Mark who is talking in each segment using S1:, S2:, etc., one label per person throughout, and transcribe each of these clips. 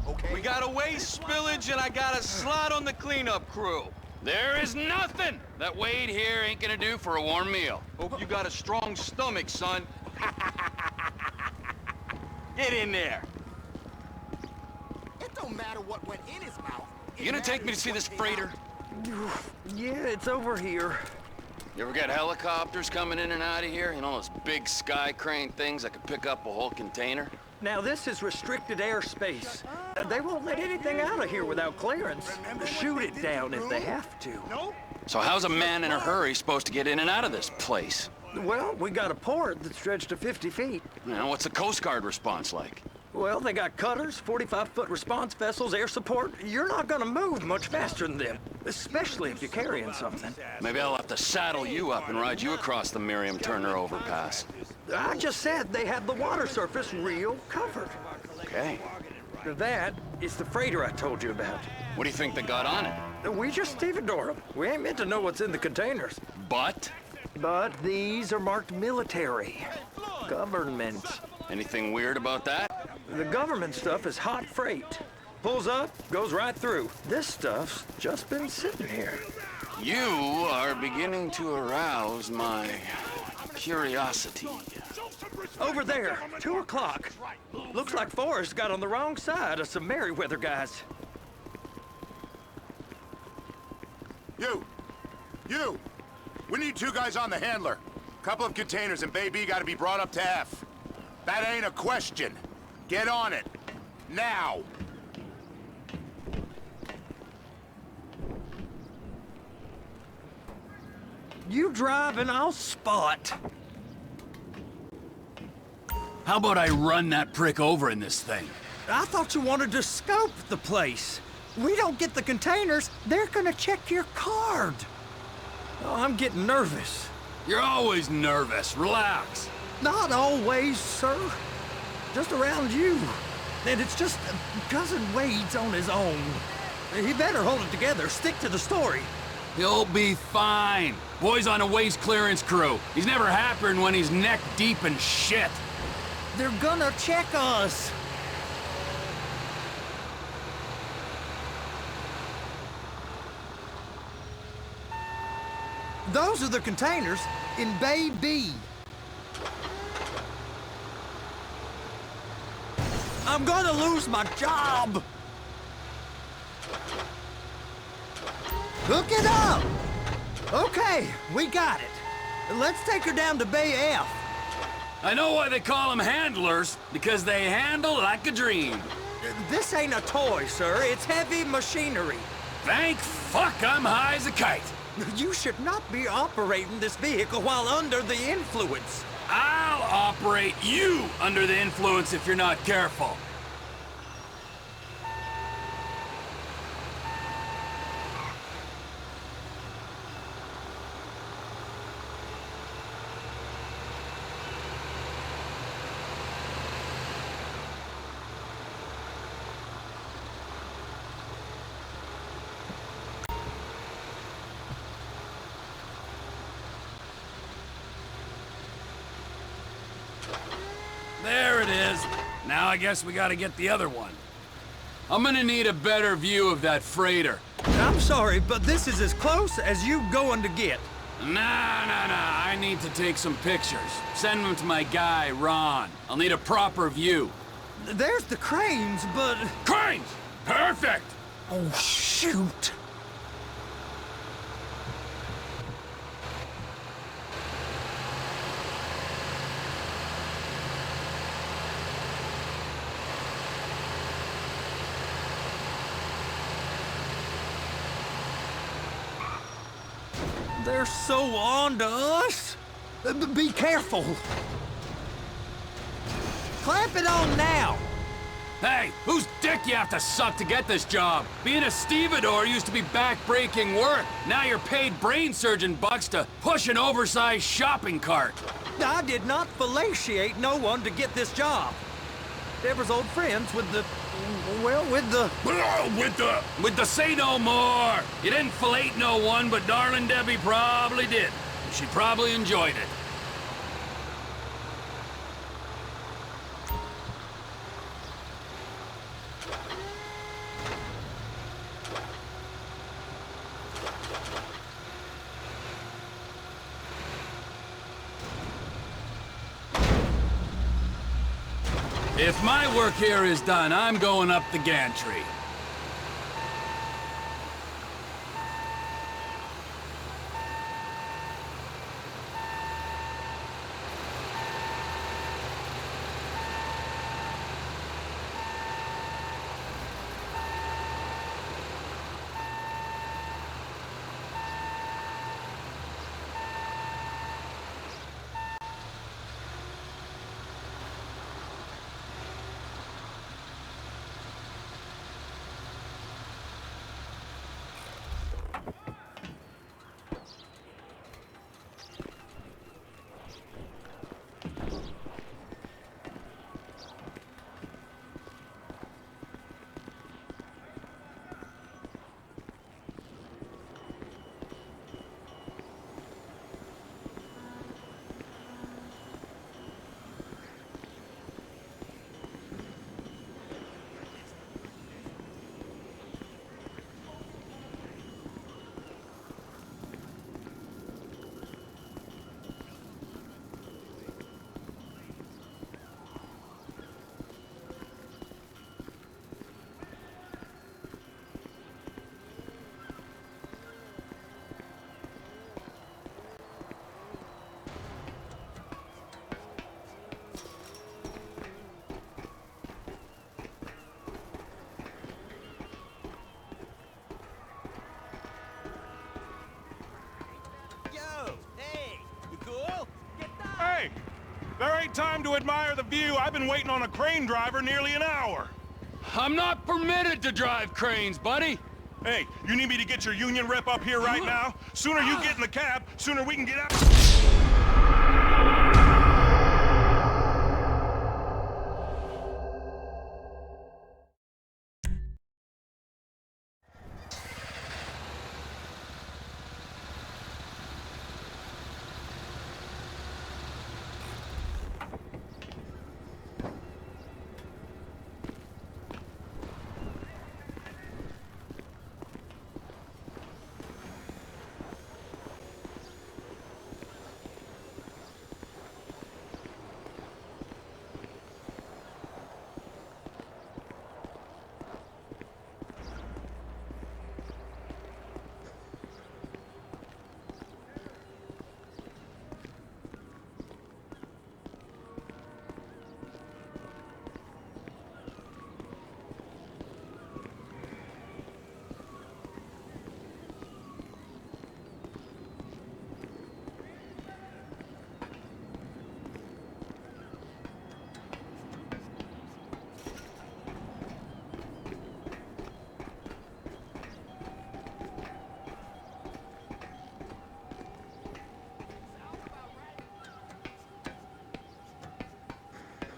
S1: okay?
S2: We got a waste spillage and I got a slot on the cleanup crew.
S3: There is nothing that Wade here ain't gonna do for a warm meal.
S2: Hope you got a strong stomach, son. Get in there.
S1: It don't matter what went in his mouth.
S3: You gonna take me to see this freighter?
S4: Yeah, it's over here.
S3: You ever get helicopters coming in and out of here? You know those big sky crane things that could pick up a whole container?
S4: Now, this is restricted airspace. They won't let anything out of here without clearance. Shoot it down if they have to.
S3: So how's a man in a hurry supposed to get in and out of this place?
S4: Well, we got a port that stretched to 50 feet.
S3: You know, what's the Coast Guard response like?
S4: Well, they got cutters, 45-foot response vessels, air support. You're not gonna move much faster than them, especially if you're carrying something.
S3: Maybe I'll have to saddle you up and ride you across the Miriam Turner overpass.
S4: I just said they have the water surface real covered.
S3: Okay.
S4: That is the freighter I told you about.
S3: What do you think they got on it?
S4: We just stevedore them. We ain't meant to know what's in the containers.
S3: But?
S4: But these are marked military. Government.
S3: Anything weird about that?
S4: The government stuff is hot freight. Pulls up, goes right through. This stuff's just been sitting here.
S3: You are beginning to arouse my curiosity.
S4: Over there, 2 o'clock. Looks like Forrest got on the wrong side of some Merryweather guys.
S5: You! We need 2 guys on the handler. Couple of containers and Bay B gotta be brought up to F. That ain't a question. Get on it. Now!
S4: You drive and I'll spot.
S6: How about I run that prick over in this thing?
S4: I thought you wanted to scope the place. We don't get the containers, they're gonna check your card. Oh, I'm getting nervous.
S6: You're always nervous. Relax.
S4: Not always, sir. Just around you. And it's just Cousin Wade's on his own. He better hold it together, stick to the story.
S6: He'll be fine. Boy's on a waste clearance crew. He's never happier than when he's neck deep in shit.
S4: They're gonna check us. Those are the containers in Bay B. I'm gonna lose my job. Hook it up. Okay, we got it. Let's take her down to Bay F.
S6: I know why they call them handlers, because they handle like a dream.
S4: This ain't a toy, sir. It's heavy machinery.
S6: Thank fuck I'm high as a kite.
S4: You should not be operating this vehicle while under the influence.
S6: I'll operate you under the influence if you're not careful. There it is. Now I guess we gotta get the other one. I'm gonna need a better view of that freighter.
S4: I'm sorry, but this is as close as you going to get.
S6: Nah. I need to take some pictures. Send them to my guy, Ron. I'll need a proper view.
S4: There's the cranes, but...
S6: Cranes! Perfect!
S4: Oh, shoot. They're so on to us. Be careful. Clamp it on now.
S6: Hey, whose dick you have to suck to get this job? Being a stevedore used to be back-breaking work. Now you're paid brain surgeon bucks to push an oversized shopping cart.
S4: I did not fellatiate no one to get this job. Deborah's old friends with the... well, with the...
S6: With the say no more! You didn't fillet no one, but darling Debbie probably did. She probably enjoyed it. If my work here is done, I'm going up the gantry.
S1: Yo, hey, you cool? Get down.
S7: Hey! There ain't time to admire the view. I've been waiting on a crane driver nearly an hour.
S6: I'm not permitted to drive cranes, buddy.
S7: Hey, you need me to get your union rep up here right now? Sooner you get in the cab, sooner we can get out.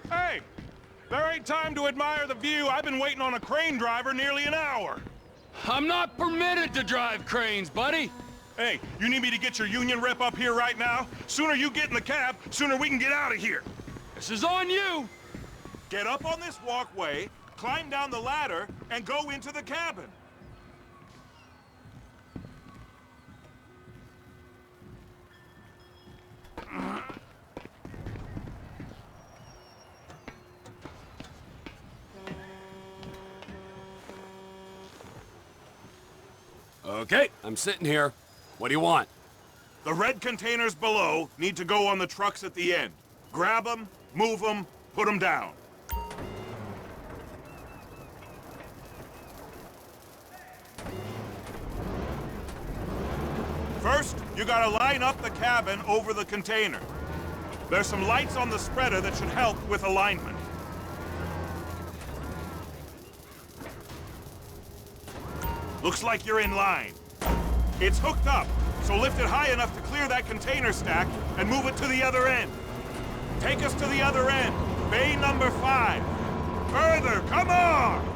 S7: Hey! There ain't time to admire the view. I've been waiting on a crane driver nearly an hour.
S6: I'm not permitted to drive cranes, buddy.
S7: Hey, you need me to get your union rep up here right now? Sooner you get in the cab, sooner we can get out of here.
S6: This is on you.
S7: Get up on this walkway, climb down the ladder, and go into the cabin.
S6: Okay, I'm sitting here. What do you want?
S7: The red containers below need to go on the trucks at the end. Grab them, move them, put them down. First, you gotta line up the cabin over the container. There's some lights on the spreader that should help with alignment. Looks like you're in line. It's hooked up, so lift it high enough to clear that container stack and move it to the other end. Take us to the other end, bay number 5. Further, come on!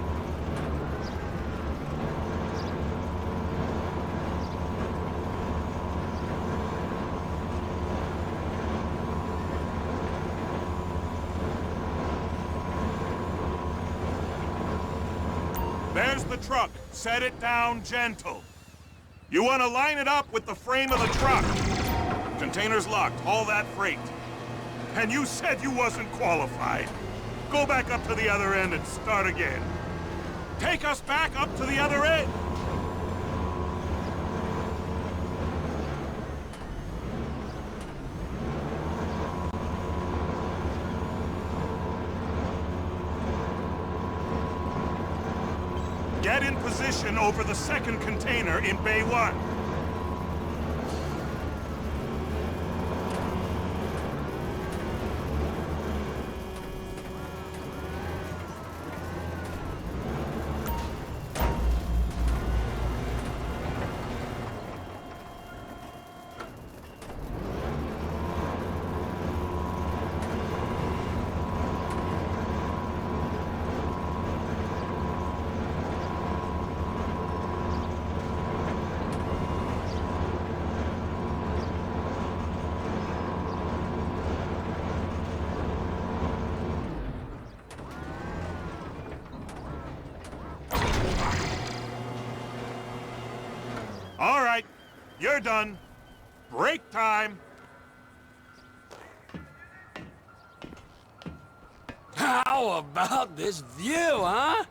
S7: There's the truck. Set it down gentle. You want to line it up with the frame of the truck. Container's locked. Haul that freight. And you said you wasn't qualified. Go back up to the other end and start again. Take us back up to the other end! Get in position over the second container in Bay 1. All right, you're done. Break time.
S6: How about this view, huh?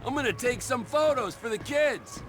S6: I'm gonna take some photos for the kids.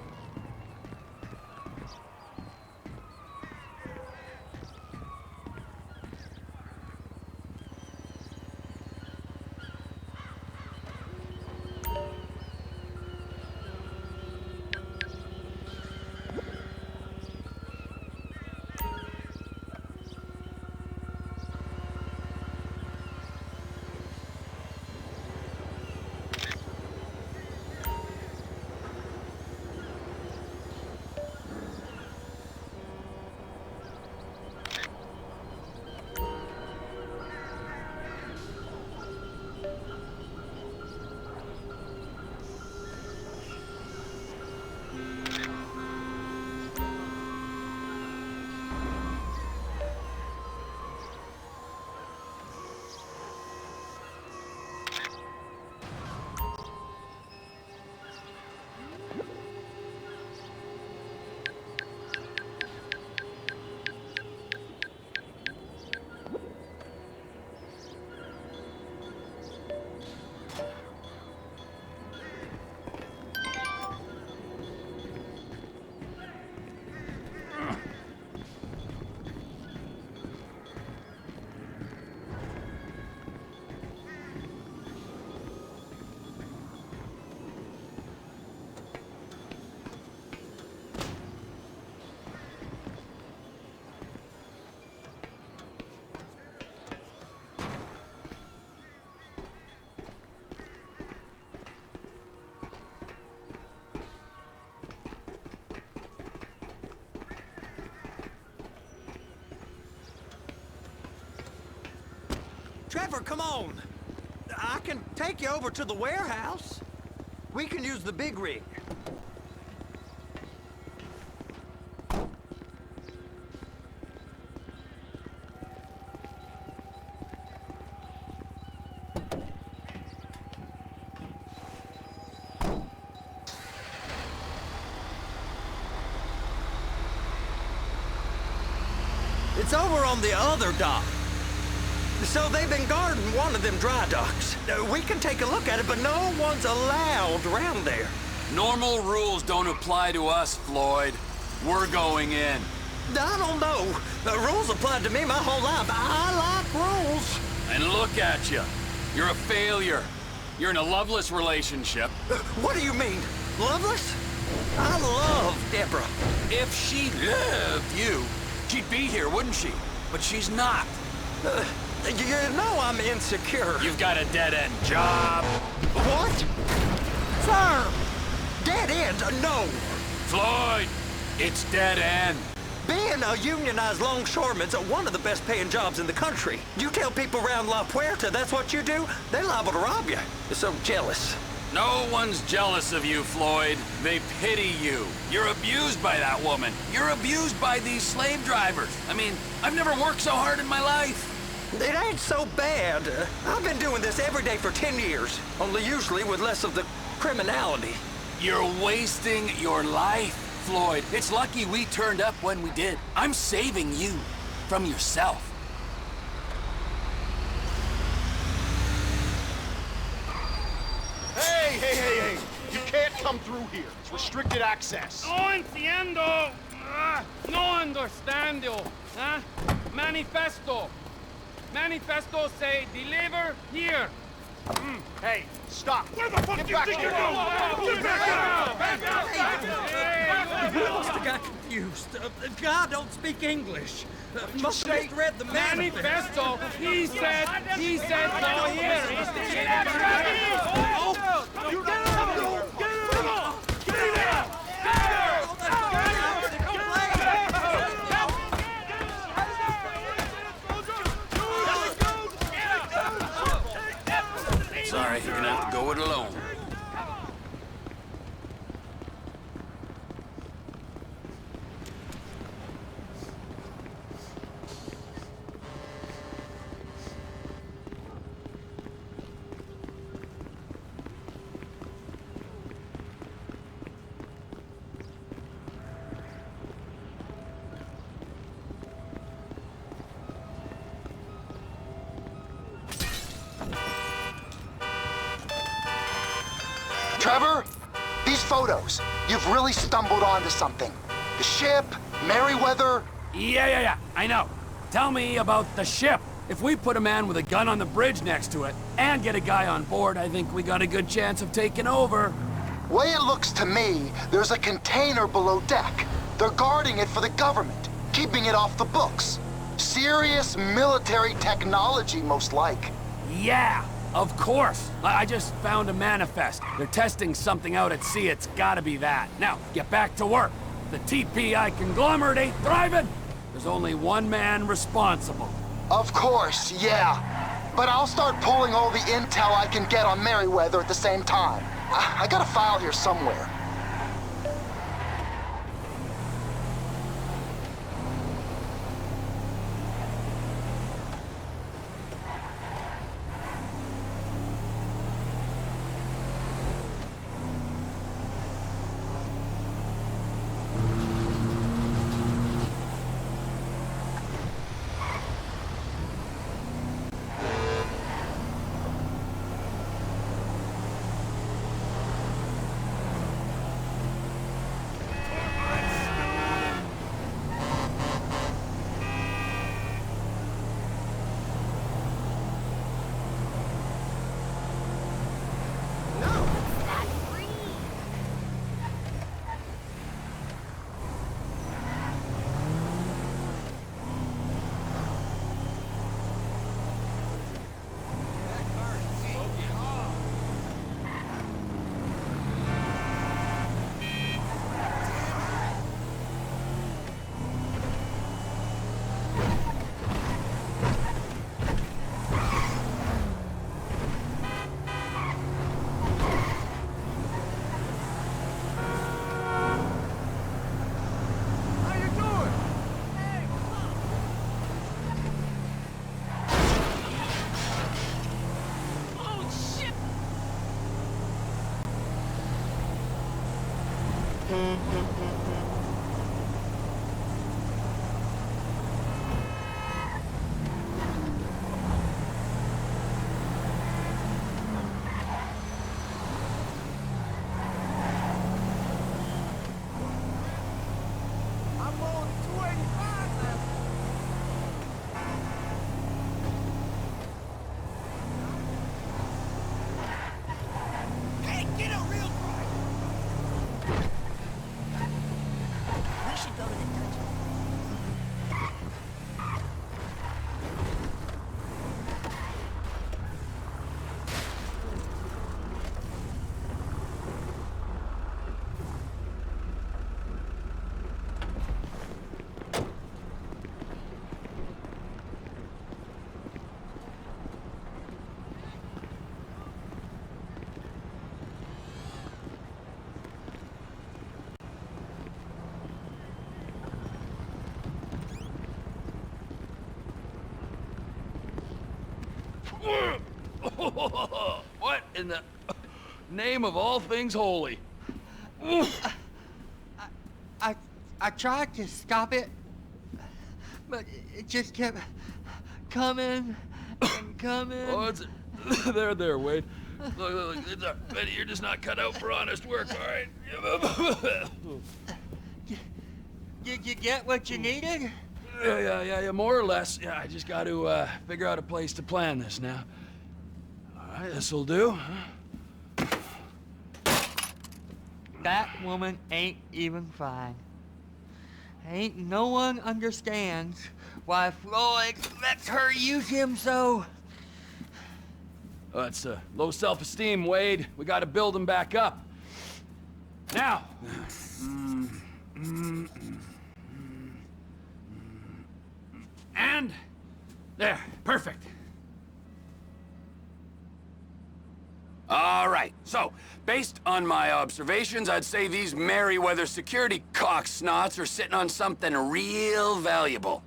S4: Trevor, come on. I can take you over to the warehouse. We can use the big rig. It's over on the other dock. So they've been guarding one of them dry docks. We can take a look at it, but no one's allowed around there.
S6: Normal rules don't apply to us, Floyd. We're going in.
S4: I don't know. The rules applied to me my whole life. I like rules.
S6: And look at you. You're a failure. You're in a loveless relationship.
S4: What do you mean? Loveless? I love Deborah.
S6: If she loved you, she'd be here, wouldn't she? But she's not.
S4: You know I'm insecure.
S6: You've got a dead-end job.
S4: What? Sir! Dead end? No.
S6: Floyd, it's dead end.
S4: Being a unionized longshoreman's one of the best paying jobs in the country. You tell people around La Puerta that's what you do, they're liable to rob you. They're so jealous.
S6: No one's jealous of you, Floyd. They pity you. You're abused by that woman. You're abused by these slave drivers. I mean, I've never worked so hard in my life.
S4: It ain't so bad. I've been doing this every day for 10 years, only usually with less of the criminality.
S6: You're wasting your life, Floyd. It's lucky we turned up when we did. I'm saving you from yourself.
S8: Hey! You can't come through here. It's restricted access.
S6: No entiendo. No understando. Huh? Manifesto. Manifesto say deliver here.
S8: Hey, stop.
S7: Where the fuck
S8: Get
S7: do you
S8: back
S7: think
S8: here.
S7: you're going? Get back out!
S4: I must have got confused. God don't speak English. Must have misread the manifest.
S6: Manifesto. He said go here.
S3: Sorry, you're gonna have to go it alone.
S9: Trevor, these photos, you've really stumbled onto something. The ship, Merryweather.
S6: Yeah. I know. Tell me about the ship. If we put a man with a gun on the bridge next to it and get a guy on board, I think we got a good chance of taking over.
S9: Way it looks to me, there's a container below deck. They're guarding it for the government, keeping it off the books. Serious military technology, most like.
S6: Yeah, of course. I just found a manifest. They're testing something out at sea. It's gotta be that. Now, get back to work. The TPI conglomerate ain't thriving. There's only one man responsible.
S9: Of course, yeah. But I'll start pulling all the intel I can get on Merryweather at the same time. I got a file here somewhere.
S6: What in the name of all things holy?
S10: I tried to stop it, but it just kept coming and coming.
S6: Oh, it's there, Wade. Look, Betty, you're just not cut out for honest work, all right?
S10: Did you get what you needed?
S6: Yeah, more or less. Yeah, I just got to figure out a place to plan this now. All right, this'll do.
S10: That woman ain't even fine. Ain't no one understands why Floyd lets her use him so.
S6: It's low self-esteem, Wade. We got to build him back up. Now. And there, perfect. All right, so, based on my observations, I'd say these Merryweather security cocksnots are sitting on something real valuable.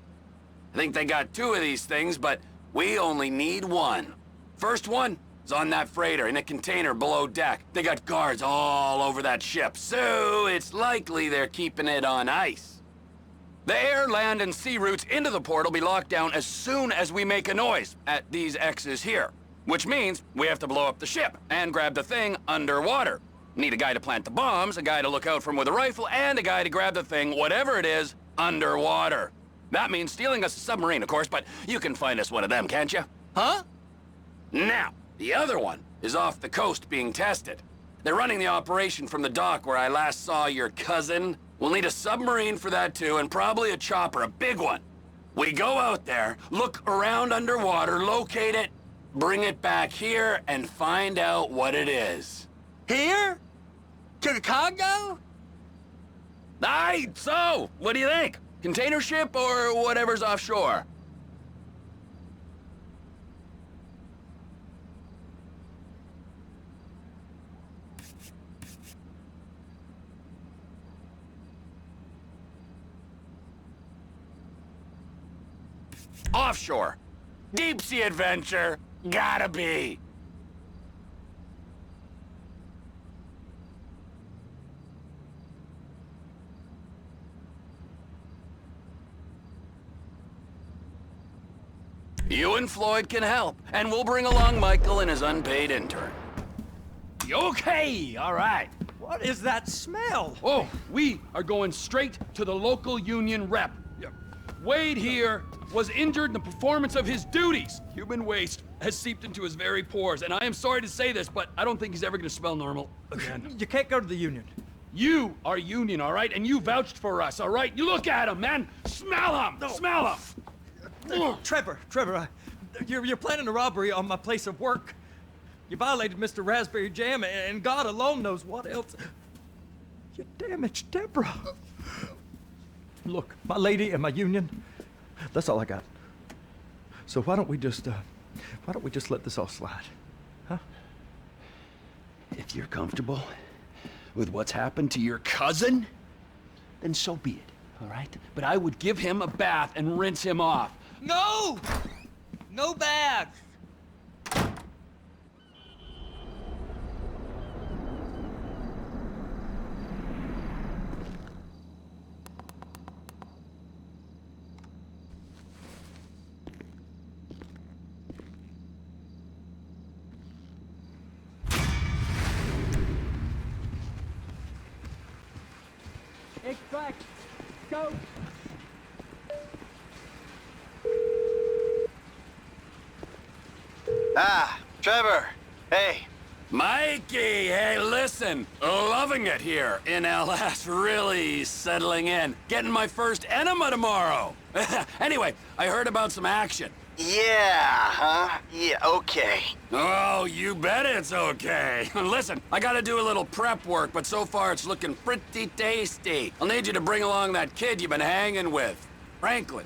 S6: I think they got 2 of these things, but we only need 1. First one is on that freighter in a container below deck. They got guards all over that ship, so it's likely they're keeping it on ice. The air, land, and sea routes into the port will be locked down as soon as we make a noise at these X's here. Which means we have to blow up the ship and grab the thing underwater. Need a guy to plant the bombs, a guy to look out for him with a rifle, and a guy to grab the thing, whatever it is, underwater. That means stealing us a submarine, of course, but you can find us one of them, can't you? Huh? Now, the other one is off the coast being tested. They're running the operation from the dock where I last saw your cousin. We'll need a submarine for that too, and probably a chopper, a big one. We go out there, look around underwater, locate it, bring it back here, and find out what it is.
S10: Here? To the Congo?
S6: Aye, so, what do you think? Container ship or whatever's offshore? Offshore. Deep sea adventure. Gotta be. You and Floyd can help, and we'll bring along Michael and his unpaid intern. Okay, all right.
S4: What is that smell?
S6: Oh, we are going straight to the local union rep. Wade here was injured in the performance of his duties. Human waste has seeped into his very pores, and I am sorry to say this, but I don't think he's ever gonna smell normal again.
S4: You can't go to the union.
S6: You are union, all right? And you vouched for us, all right? You look at him, man. Smell him!
S4: No.
S6: Smell him!
S4: Trevor, you're planning a robbery on my place of work. You violated Mr. Raspberry Jam, and God alone knows what else. You damaged Deborah. Look, my lady and my union, that's all I got. So why don't we just let this all slide, huh?
S6: If you're comfortable with what's happened to your cousin, then so be it, all right? But I would give him a bath and rinse him off.
S10: No! No bags!
S4: Extract. Go.
S9: Ah, Trevor. Hey.
S6: Mikey, hey, listen. Loving it here in LS. Really settling in. Getting my first enema tomorrow. Anyway, I heard about some action.
S9: Yeah, huh? Yeah, okay.
S6: Oh, you bet it's okay. Listen, I gotta do a little prep work, but so far it's looking pretty tasty. I'll need you to bring along that kid you've been hanging with, Franklin.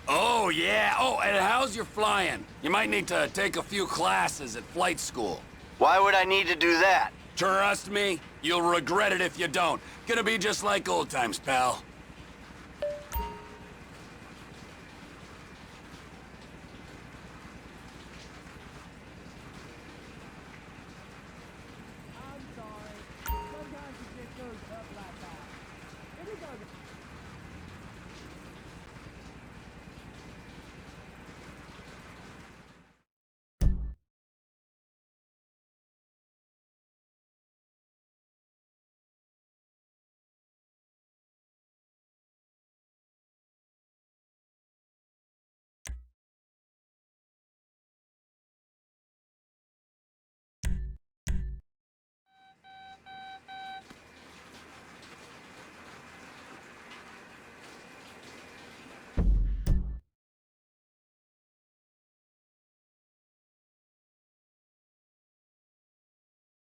S6: Oh, yeah. Oh, and how's your flying? You might need to take a few classes at flight school.
S9: Why would I need to do that?
S6: Trust me, you'll regret it if you don't. Gonna be just like old times, pal.